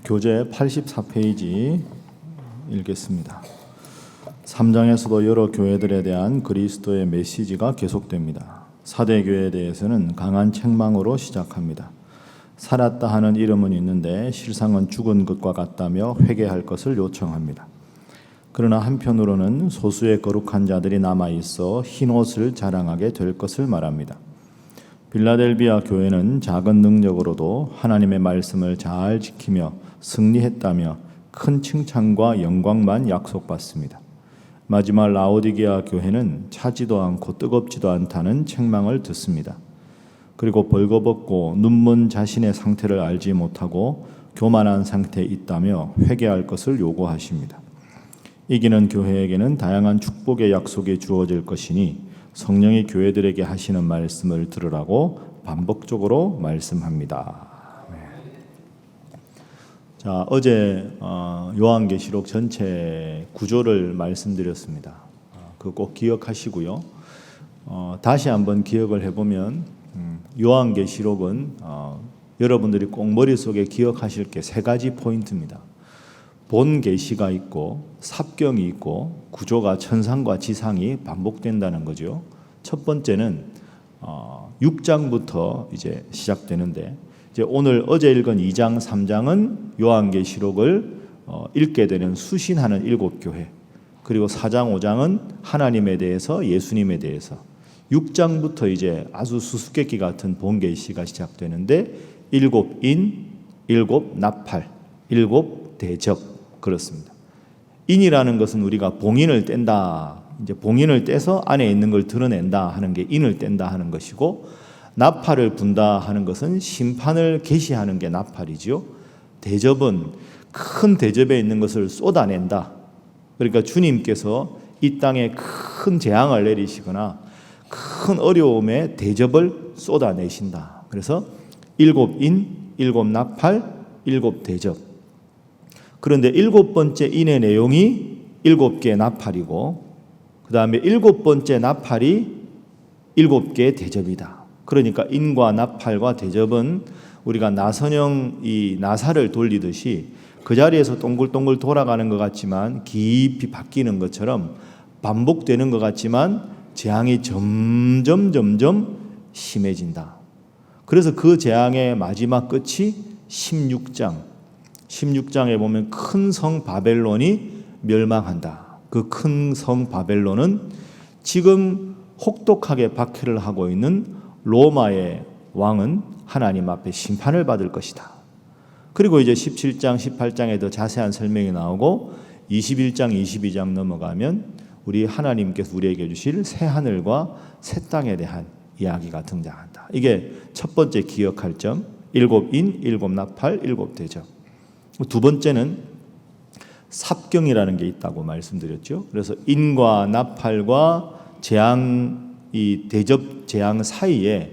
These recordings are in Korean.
교재 84페이지 읽겠습니다. 3장에서도 여러 교회들에 대한 그리스도의 메시지가 계속됩니다. 사대교회에 대해서는 강한 책망으로 시작합니다. 살았다 하는 이름은 있는데 실상은 죽은 것과 같다며 회개할 것을 요청합니다. 그러나 한편으로는 소수의 거룩한 자들이 남아있어 흰옷을 자랑하게 될 것을 말합니다. 빌라델비아 교회는 작은 능력으로도 하나님의 말씀을 잘 지키며 승리했다며 큰 칭찬과 영광만 약속받습니다. 마지막 라오디게아 교회는 차지도 않고 뜨겁지도 않다는 책망을 듣습니다. 그리고 벌거벗고 눈먼 자신의 상태를 알지 못하고 교만한 상태에 있다며 회개할 것을 요구하십니다. 이기는 교회에게는 다양한 축복의 약속이 주어질 것이니 성령이 교회들에게 하시는 말씀을 들으라고 반복적으로 말씀합니다. 자, 어제 요한계시록 전체 구조를 말씀드렸습니다. 그거 꼭 기억하시고요. 다시 한번 기억을 해보면 요한계시록은 여러분들이 꼭 머릿속에 기억하실 게 세 가지 포인트입니다. 본 계시가 있고 삽경이 있고 구조가 천상과 지상이 반복된다는 거죠. 첫 번째는 6장부터 이제 시작되는데 이제 오늘 어제 읽은 2장, 3장은 요한계시록을 읽게 되는 수신하는 7교회, 그리고 4장, 5장은 하나님에 대해서, 예수님에 대해서, 6장부터 이제 아주 수수께끼 같은 본 계시가 시작되는데 7인, 7 나팔, 7 대접, 그렇습니다. 인이라는 것은 우리가 봉인을 뗀다, 이제 봉인을 떼서 안에 있는 걸 드러낸다 하는 게 인을 뗀다 하는 것이고, 나팔을 분다 하는 것은 심판을 계시하는 게 나팔이지요. 대접은 큰 대접에 있는 것을 쏟아낸다. 그러니까 주님께서 이 땅에 큰 재앙을 내리시거나 큰 어려움에 대접을 쏟아내신다. 그래서 7인, 7 나팔, 7 대접. 그런데 7번째 인의 내용이 7개의 나팔이고, 그 다음에 7번째 나팔이 7개의 대접이다. 그러니까 인과 나팔과 대접은 우리가 나선형 이 나사를 돌리듯이 그 자리에서 동글동글 돌아가는 것 같지만 깊이 바뀌는 것처럼 반복되는 것 같지만 재앙이 점점 심해진다. 그래서 그 재앙의 마지막 끝이 16장에 보면 큰 성 바벨론이 멸망한다. 그 큰 성 바벨론은 지금 혹독하게 박해를 하고 있는 로마의 왕은 하나님 앞에 심판을 받을 것이다. 그리고 이제 17장, 18장에 더 자세한 설명이 나오고 21장, 22장 넘어가면 우리 하나님께서 우리에게 주실 새 하늘과 새 땅에 대한 이야기가 등장한다. 이게 첫 번째 기억할 점, 7인, 7 나팔, 7 대접. 두 번째는 삽경이라는 게 있다고 말씀드렸죠. 그래서 인과 나팔과 재앙, 이 대접 재앙 사이에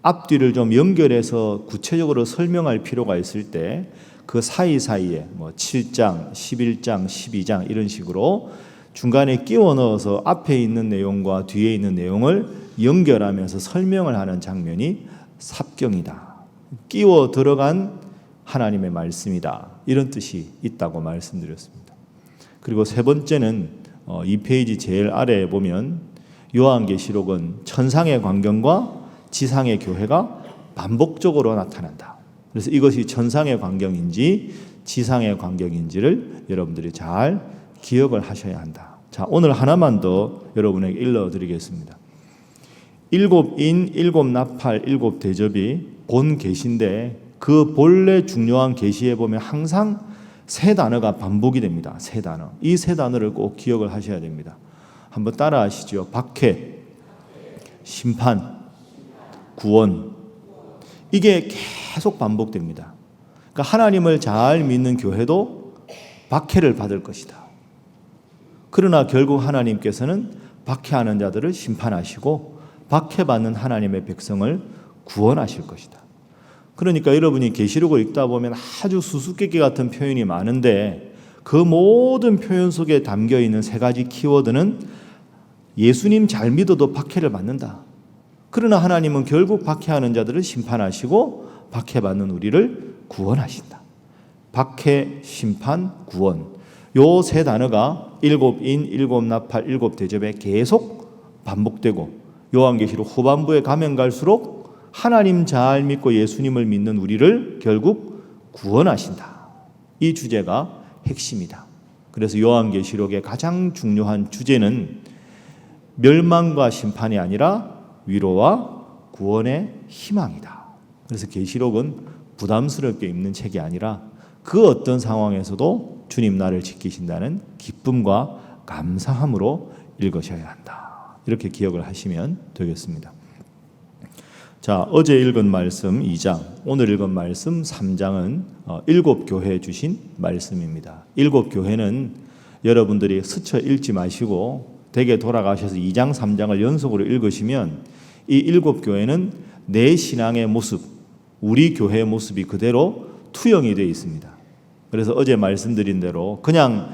앞뒤를 좀 연결해서 구체적으로 설명할 필요가 있을 때 그 사이사이에 뭐 7장, 11장, 12장 이런 식으로 중간에 끼워 넣어서 앞에 있는 내용과 뒤에 있는 내용을 연결하면서 설명을 하는 장면이 삽경이다. 끼워 들어간 하나님의 말씀이다. 이런 뜻이 있다고 말씀드렸습니다. 그리고 세 번째는 2페이지 제일 아래에 보면 요한계시록은 천상의 광경과 지상의 교회가 반복적으로 나타난다. 그래서 이것이 천상의 광경인지 지상의 광경인지를 여러분들이 잘 기억을 하셔야 한다. 자, 오늘 하나만 더 여러분에게 일러드리겠습니다. 7인, 7 나팔, 7 대접이 본 계시인데 그 본래 중요한 계시에 보면 항상 세 단어가 반복이 됩니다. 세 단어. 이 세 단어를 꼭 기억을 하셔야 됩니다. 한번 따라 하시죠. 박해, 심판, 구원. 이게 계속 반복됩니다. 그러니까 하나님을 잘 믿는 교회도 박해를 받을 것이다. 그러나 결국 하나님께서는 박해하는 자들을 심판하시고 박해받는 하나님의 백성을 구원하실 것이다. 그러니까 여러분이 계시록을 읽다 보면 아주 수수께끼 같은 표현이 많은데 그 모든 표현 속에 담겨 있는 세 가지 키워드는 예수님 잘 믿어도 박해를 받는다. 그러나 하나님은 결국 박해하는 자들을 심판하시고 박해받는 우리를 구원하신다. 박해, 심판, 구원. 요 세 단어가 일곱인, 일곱나팔, 일곱대접에 계속 반복되고 요한계시록 후반부에 가면 갈수록 하나님 잘 믿고 예수님을 믿는 우리를 결국 구원하신다. 이 주제가 핵심이다. 그래서 요한계시록의 가장 중요한 주제는 멸망과 심판이 아니라 위로와 구원의 희망이다. 그래서 계시록은 부담스럽게 읽는 책이 아니라 그 어떤 상황에서도 주님 나를 지키신다는 기쁨과 감사함으로 읽으셔야 한다. 이렇게 기억을 하시면 되겠습니다. 자, 어제 읽은 말씀 2장, 오늘 읽은 말씀 3장은 일곱 교회에 주신 말씀입니다. 일곱 교회는 여러분들이 스쳐 읽지 마시고 댁에 돌아가셔서 2장, 3장을 연속으로 읽으시면 이 일곱 교회는 내 신앙의 모습, 우리 교회의 모습이 그대로 투영이 되어 있습니다. 그래서 어제 말씀드린 대로 그냥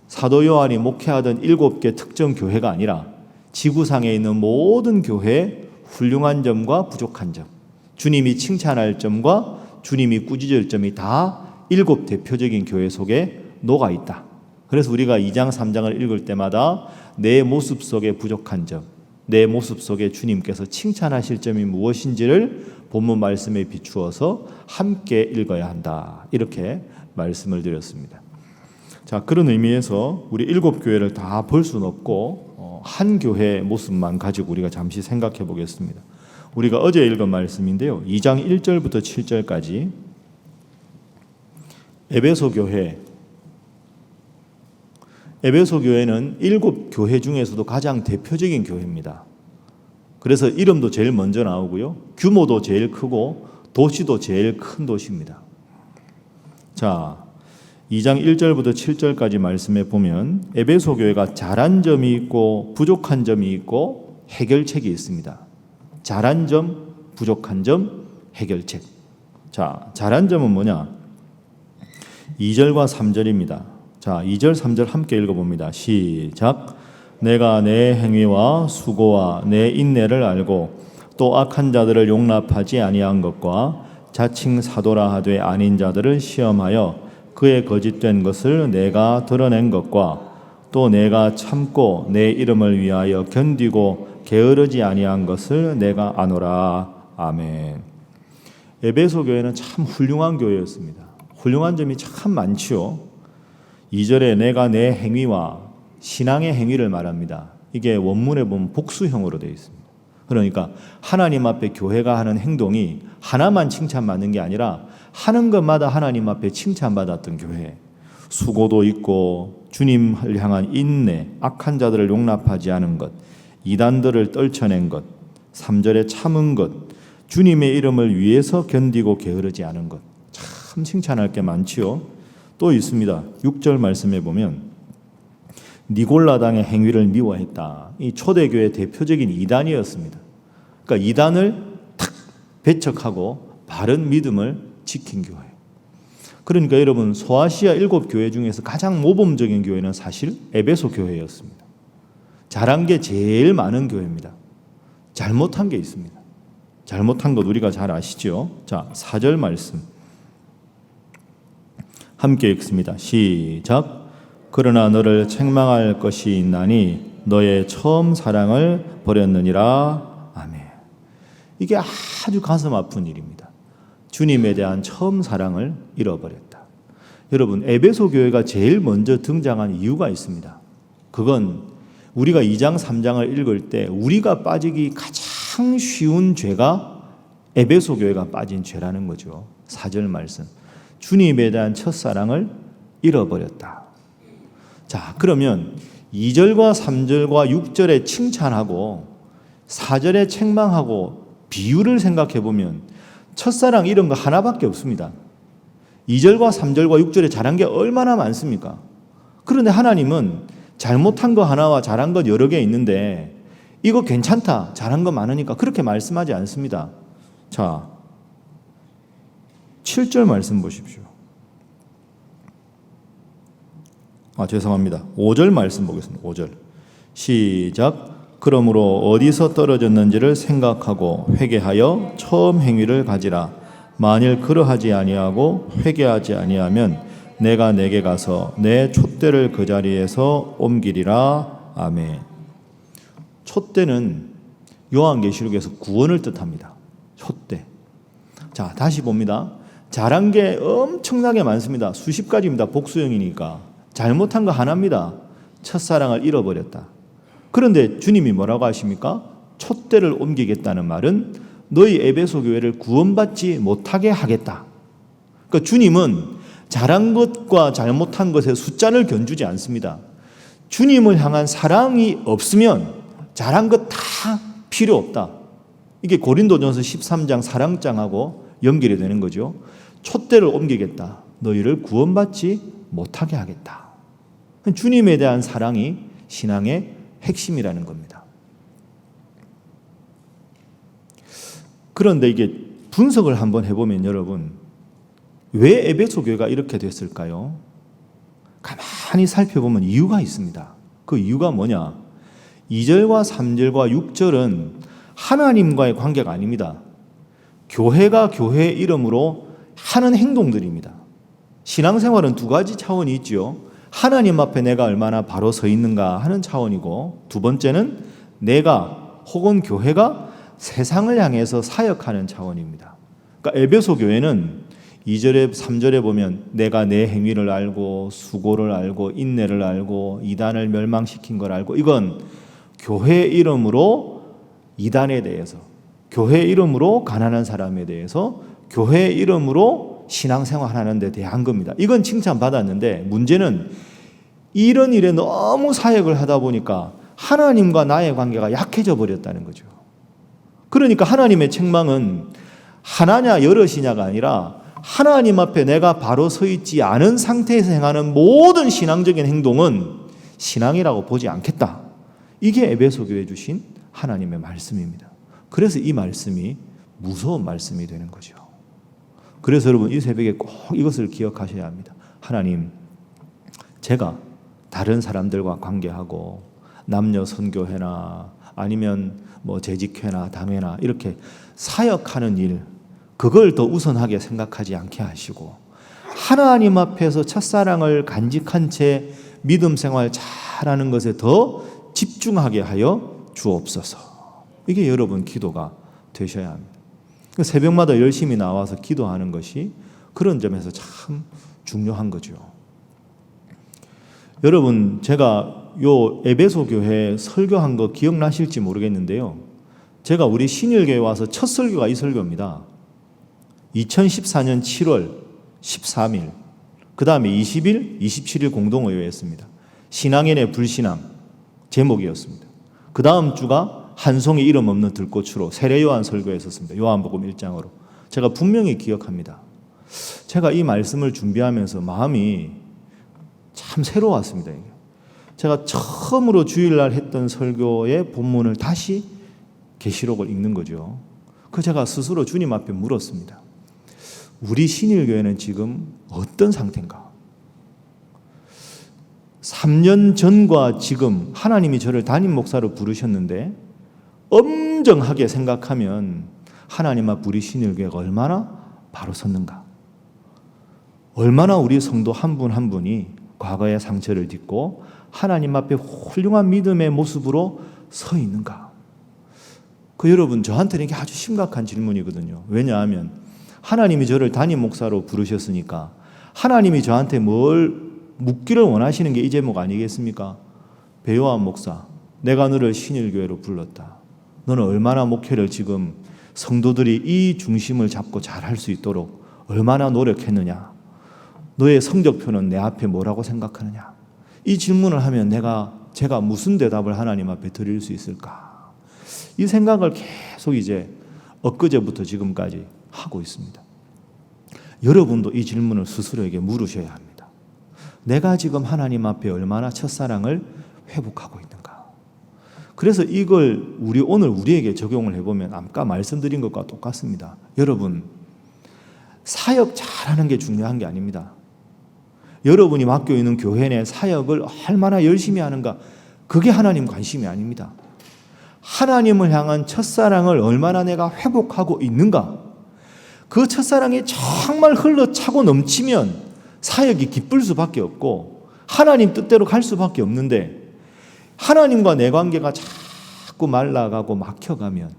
사도 요한이 목회하던 7개 특정 교회가 아니라 지구상에 있는 모든 교회의 훌륭한 점과 부족한 점, 주님이 칭찬할 점과 주님이 꾸짖을 점이 다 7 대표적인 교회 속에 녹아 있다. 그래서 우리가 2장, 3장을 읽을 때마다 내 모습 속의 부족한 점, 내 모습 속에 주님께서 칭찬하실 점이 무엇인지를 본문 말씀에 비추어서 함께 읽어야 한다. 이렇게 말씀을 드렸습니다. 자, 그런 의미에서 우리 7 교회를 다 볼 수는 없고 한 교회의 모습만 가지고 우리가 잠시 생각해 보겠습니다. 우리가 어제 읽은 말씀인데요. 2장 1절부터 7절까지 에베소 교회는 7 교회 중에서도 가장 대표적인 교회입니다. 그래서 이름도 제일 먼저 나오고요. 규모도 제일 크고 도시도 제일 큰 도시입니다. 자, 2장 1절부터 7절까지 말씀에 보면 에베소 교회가 잘한 점이 있고 부족한 점이 있고 해결책이 있습니다. 잘한 점, 부족한 점, 해결책. 자, 잘한 점은 뭐냐? 2절과 3절입니다. 자, 2절, 3절 함께 읽어봅니다. 시작. 내가 내 행위와 수고와 내 인내를 알고 또 악한 자들을 용납하지 아니한 것과 자칭 사도라 하되 아닌 자들을 시험하여 그의 거짓된 것을 내가 드러낸 것과 또 내가 참고 내 이름을 위하여 견디고 게으르지 아니한 것을 내가 아노라. 아멘. 에베소 교회는 참 훌륭한 교회였습니다. 훌륭한 점이 참 많지요. 2절에 내가 내 행위와 신앙의 행위를 말합니다. 이게 원문에 보면 복수형으로 되어 있습니다. 그러니까 하나님 앞에 교회가 하는 행동이 하나만 칭찬받는 게 아니라 하는 것마다 하나님 앞에 칭찬받았던 교회. 수고도 있고 주님을 향한 인내, 악한 자들을 용납하지 않은 것, 이단들을 떨쳐낸 것, 3절에 참은 것, 주님의 이름을 위해서 견디고 게으르지 않은 것. 참 칭찬할 게 많지요. 또 있습니다. 6절 말씀에 보면 니골라당의 행위를 미워했다. 이 초대교회 대표적인 이단이었습니다. 그러니까 이단을 탁 배척하고 바른 믿음을 지킨 교회. 그러니까 여러분, 소아시아 7 교회 중에서 가장 모범적인 교회는 사실 에베소 교회였습니다. 잘한 게 제일 많은 교회입니다. 잘못한 게 있습니다. 잘못한 것 우리가 잘 아시죠? 자, 4절 말씀 함께 읽습니다. 시작. 그러나 너를 책망할 것이 있나니 너의 처음 사랑을 버렸느니라. 아멘. 이게 아주 가슴 아픈 일입니다. 주님에 대한 처음 사랑을 잃어버렸다. 여러분, 에베소 교회가 제일 먼저 등장한 이유가 있습니다. 그건 우리가 2장 3장을 읽을 때 우리가 빠지기 가장 쉬운 죄가 에베소 교회가 빠진 죄라는 거죠. 4절 말씀. 주님에 대한 첫사랑을 잃어버렸다. 자, 그러면 2절과 3절과 6절에 칭찬하고 4절에 책망하고 비유를 생각해 보면 첫사랑 이런 거 하나밖에 없습니다. 2절과 3절과 6절에 잘한 게 얼마나 많습니까? 그런데 하나님은 잘못한 거 하나와 잘한 것 여러 개 있는데 이거 괜찮다, 잘한 거 많으니까 그렇게 말씀하지 않습니다. 자, 7절 말씀 보십시오. 죄송합니다. 5절 말씀 보겠습니다. 5절 시작. 그러므로 어디서 떨어졌는지를 생각하고 회개하여 처음 행위를 가지라. 만일 그러하지 아니하고 회개하지 아니하면 내가 내게 가서 내 촛대를 그 자리에서 옮기리라. 아멘. 촛대는 요한계시록에서 구원을 뜻합니다. 촛대. 자, 다시 봅니다. 잘한 게 엄청나게 많습니다. 수십 가지입니다. 복수형이니까. 잘못한 거 하나입니다. 첫사랑을 잃어버렸다. 그런데 주님이 뭐라고 하십니까? 촛대를 옮기겠다는 말은 너희 에베소 교회를 구원받지 못하게 하겠다. 그러니까 주님은 잘한 것과 잘못한 것의 숫자를 견주지 않습니다. 주님을 향한 사랑이 없으면 잘한 것 다 필요 없다. 이게 고린도전서 13장 사랑장하고 연결이 되는 거죠. 촛대를 옮기겠다. 너희를 구원받지 못하게 하겠다. 주님에 대한 사랑이 신앙의 핵심이라는 겁니다. 그런데 이게 분석을 한번 해보면 여러분, 왜 에베소 교회가 이렇게 됐을까요? 가만히 살펴보면 이유가 있습니다. 그 이유가 뭐냐? 2절과 3절과 6절은 하나님과의 관계가 아닙니다. 교회가 교회의 이름으로 하는 행동들입니다. 신앙생활은 두 가지 차원이 있죠. 하나님 앞에 내가 얼마나 바로 서 있는가 하는 차원이고, 두 번째는 내가 혹은 교회가 세상을 향해서 사역하는 차원입니다. 그러니까 에베소 교회는 2절에 3절에 보면 내가 내 행위를 알고 수고를 알고 인내를 알고 이단을 멸망시킨 걸 알고, 이건 교회 이름으로 이단에 대해서, 교회 이름으로 가난한 사람에 대해서, 교회 이름으로 신앙생활하는 데 대한 겁니다. 이건 칭찬받았는데 문제는 이런 일에 너무 사역을 하다 보니까 하나님과 나의 관계가 약해져 버렸다는 거죠. 그러니까 하나님의 책망은 하나냐 여럿이냐가 아니라 하나님 앞에 내가 바로 서 있지 않은 상태에서 행하는 모든 신앙적인 행동은 신앙이라고 보지 않겠다. 이게 에베소 교회에 주신 하나님의 말씀입니다. 그래서 이 말씀이 무서운 말씀이 되는 거죠. 그래서 여러분 이 새벽에 꼭 이것을 기억하셔야 합니다. 하나님, 제가 다른 사람들과 관계하고 남녀 선교회나 아니면 뭐 재직회나 당회나 이렇게 사역하는 일, 그걸 더 우선하게 생각하지 않게 하시고 하나님 앞에서 첫사랑을 간직한 채 믿음 생활 잘하는 것에 더 집중하게 하여 주옵소서. 이게 여러분 기도가 되셔야 합니다. 새벽마다 열심히 나와서 기도하는 것이 그런 점에서 참 중요한 거죠. 여러분, 제가 요 에베소 교회 설교한 거 기억나실지 모르겠는데요. 제가 우리 신일교회 와서 첫 설교가 이 설교입니다. 2014년 7월 13일, 그 다음에 20일, 27일 공동의회였습니다. 신앙인의 불신앙 제목이었습니다. 그 다음 주가 한 송이 이름 없는 들꽃으로 세례요한 설교했었습니다. 요한복음 1장으로. 제가 분명히 기억합니다. 제가 이 말씀을 준비하면서 마음이 참 새로웠습니다. 제가 처음으로 주일날 했던 설교의 본문을 다시 계시록을 읽는 거죠. 그 제가 스스로 주님 앞에 물었습니다. 우리 신일교회는 지금 어떤 상태인가? 3년 전과 지금 하나님이 저를 담임 목사로 부르셨는데 엄정하게 생각하면 하나님 앞 우리 신일교회가 얼마나 바로 섰는가? 얼마나 우리 성도 한 분 한 분이 과거의 상처를 딛고 하나님 앞에 훌륭한 믿음의 모습으로 서 있는가? 그 여러분, 저한테는 이게 아주 심각한 질문이거든요. 왜냐하면 하나님이 저를 담임 목사로 부르셨으니까 하나님이 저한테 뭘 묻기를 원하시는 게 이 제목 아니겠습니까? 배요한 목사, 내가 너를 신일교회로 불렀다. 너는 얼마나 목회를 지금 성도들이 이 중심을 잡고 잘할 수 있도록 얼마나 노력했느냐? 너의 성적표는 내 앞에 뭐라고 생각하느냐? 이 질문을 하면 제가 무슨 대답을 하나님 앞에 드릴 수 있을까? 이 생각을 계속 이제 엊그제부터 지금까지 하고 있습니다. 여러분도 이 질문을 스스로에게 물으셔야 합니다. 내가 지금 하나님 앞에 얼마나 첫사랑을 회복하고 있는가? 그래서 이걸 오늘 우리에게 적용을 해보면 아까 말씀드린 것과 똑같습니다. 여러분, 사역 잘하는 게 중요한 게 아닙니다. 여러분이 맡겨 있는 교회 내 사역을 얼마나 열심히 하는가, 그게 하나님 관심이 아닙니다. 하나님을 향한 첫사랑을 얼마나 내가 회복하고 있는가, 그 첫사랑이 정말 흘러차고 넘치면 사역이 기쁠 수밖에 없고 하나님 뜻대로 갈 수밖에 없는데, 하나님과 내 관계가 자꾸 말라가고 막혀가면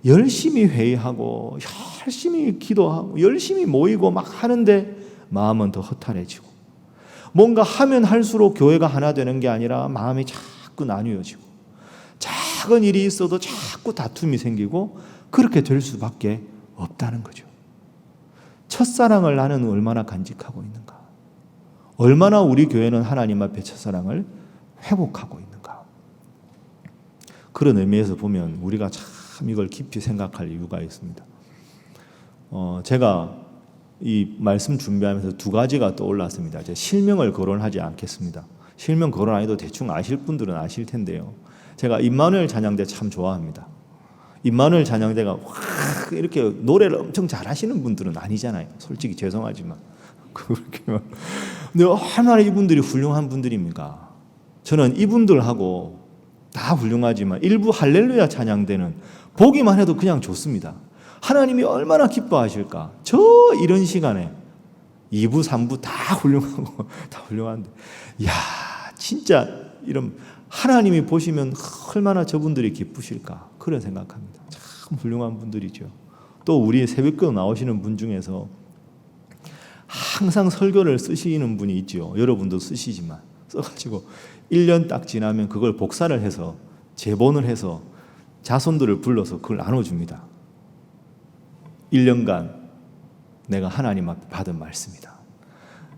열심히 회의하고 열심히 기도하고 열심히 모이고 막 하는데 마음은 더 허탈해지고, 뭔가 하면 할수록 교회가 하나 되는 게 아니라 마음이 자꾸 나뉘어지고, 작은 일이 있어도 자꾸 다툼이 생기고 그렇게 될 수밖에 없다는 거죠. 첫사랑을 나는 얼마나 간직하고 있는가? 얼마나 우리 교회는 하나님 앞에 첫사랑을 회복하고 있는가? 그런 의미에서 보면 우리가 참 이걸 깊이 생각할 이유가 있습니다. 제가 이 말씀 준비하면서 두 가지가 떠올랐습니다. 이제 실명을 거론하지 않겠습니다. 실명 거론 안 해도 대충 아실 분들은 아실 텐데요. 제가 임마누엘 찬양대 참 좋아합니다. 임마누엘 찬양대가 확 이렇게 노래를 엄청 잘하시는 분들은 아니잖아요. 솔직히 죄송하지만. 근데 얼마나 이분들이 훌륭한 분들입니까? 저는 이분들하고 다 훌륭하지만 일부 할렐루야 찬양대는 보기만 해도 그냥 좋습니다. 하나님이 얼마나 기뻐하실까? 저 이런 시간에 2부, 3부 다 훌륭하고 다 훌륭한데, 야 진짜 이런 하나님이 보시면 얼마나 저분들이 기쁘실까? 그런 생각합니다. 참 훌륭한 분들이죠. 또 우리 새벽기도 나오시는 분 중에서 항상 설교를 쓰시는 분이 있죠. 여러분도 쓰시지만 써가지고 1년 딱 지나면 그걸 복사를 해서 제본을 해서 자손들을 불러서 그걸 나눠줍니다. 1년간 내가 하나님 앞에 받은 말씀이다.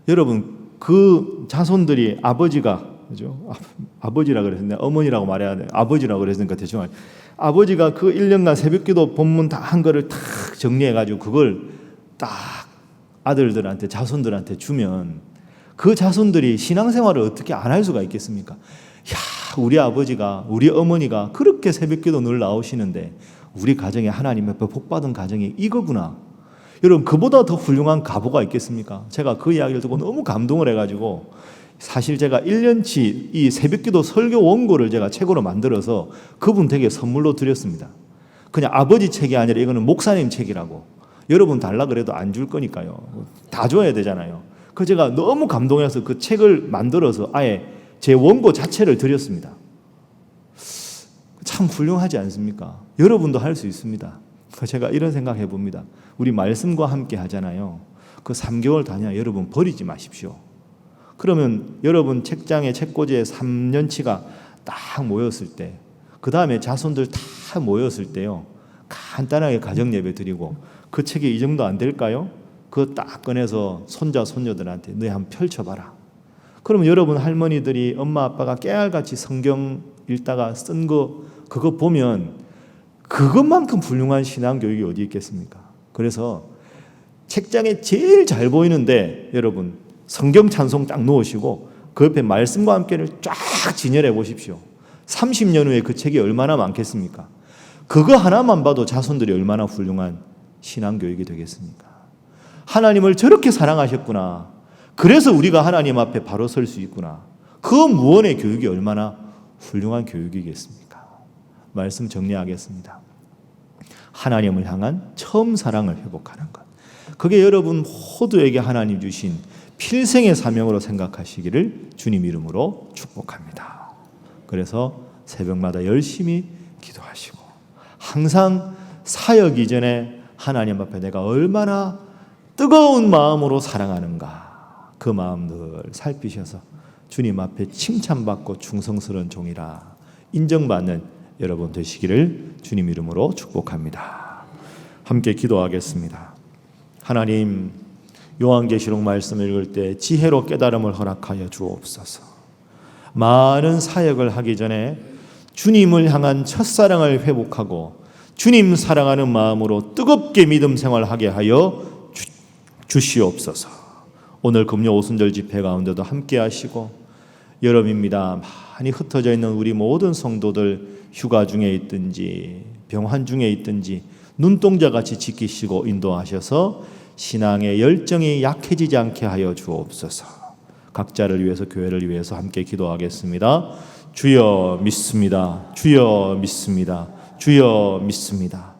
여러분 그 자손들이 아버지가 그죠? 아버지라 그랬는데 어머니라고 말해야 돼. 아버지라고 그랬으니까 대충 아버지가 그 1년간 새벽기도 본문 다 한 거를 딱 정리해가지고 그걸 딱 아들들한테 자손들한테 주면 그 자손들이 신앙생활을 어떻게 안 할 수가 있겠습니까? 야, 우리 아버지가 우리 어머니가 그렇게 새벽기도 늘 나오시는데 우리 가정에 하나님 앞에 복받은 가정이 이거구나. 여러분 그보다 더 훌륭한 가보가 있겠습니까? 제가 그 이야기를 듣고 너무 감동을 해가지고 사실 제가 1년치 이 새벽기도 설교 원고를 제가 책으로 만들어서 그분 댁에 선물로 드렸습니다. 그냥 아버지 책이 아니라 이거는 목사님 책이라고. 여러분 달라 그래도 안 줄 거니까요. 다 줘야 되잖아요. 그 제가 너무 감동해서 그 책을 만들어서 아예 제 원고 자체를 드렸습니다. 참 훌륭하지 않습니까? 여러분도 할 수 있습니다. 제가 이런 생각해 봅니다. 우리 말씀과 함께 하잖아요. 그 3개월 다녀 여러분 버리지 마십시오. 그러면 여러분 책장에 책꽂이에 3년치가 딱 모였을 때, 그 다음에 자손들 다 모였을 때요, 간단하게 가정 예배 드리고 그 책이 이 정도 안 될까요? 그거 딱 꺼내서 손자 손녀들한테 너희 한번 펼쳐봐라. 그러면 여러분 할머니들이 엄마 아빠가 깨알같이 성경 읽다가 쓴 거 그거 보면 그것만큼 훌륭한 신앙 교육이 어디 있겠습니까? 그래서 책장에 제일 잘 보이는데 여러분 성경 찬송 딱 놓으시고 그 옆에 말씀과 함께를 쫙 진열해 보십시오. 30년 후에 그 책이 얼마나 많겠습니까? 그거 하나만 봐도 자손들이 얼마나 훌륭한 신앙 교육이 되겠습니까? 하나님을 저렇게 사랑하셨구나. 그래서 우리가 하나님 앞에 바로 설 수 있구나. 그 무언의 교육이 얼마나 훌륭한 교육이겠습니까? 말씀 정리하겠습니다. 하나님을 향한 처음 사랑을 회복하는 것. 그게 여러분 모두에게 하나님 주신 필생의 사명으로 생각하시기를 주님 이름으로 축복합니다. 그래서 새벽마다 열심히 기도하시고 항상 사역 이전에 하나님 앞에 내가 얼마나 뜨거운 마음으로 사랑하는가 그 마음들 살피셔서 주님 앞에 칭찬받고 충성스러운 종이라 인정받는 여러분 되시기를 주님 이름으로 축복합니다. 함께 기도하겠습니다. 하나님, 요한계시록 말씀을 읽을 때 지혜로 깨달음을 허락하여 주옵소서. 많은 사역을 하기 전에 주님을 향한 첫사랑을 회복하고 주님 사랑하는 마음으로 뜨겁게 믿음 생활하게 하여 주시옵소서. 오늘 금요 오순절 집회 가운데도 함께 하시고 여름입니다. 많이 흩어져 있는 우리 모든 성도들 휴가 중에 있든지 병환 중에 있든지 눈동자같이 지키시고 인도하셔서 신앙의 열정이 약해지지 않게 하여 주옵소서. 각자를 위해서 교회를 위해서 함께 기도하겠습니다. 주여 믿습니다. 주여 믿습니다. 주여 믿습니다.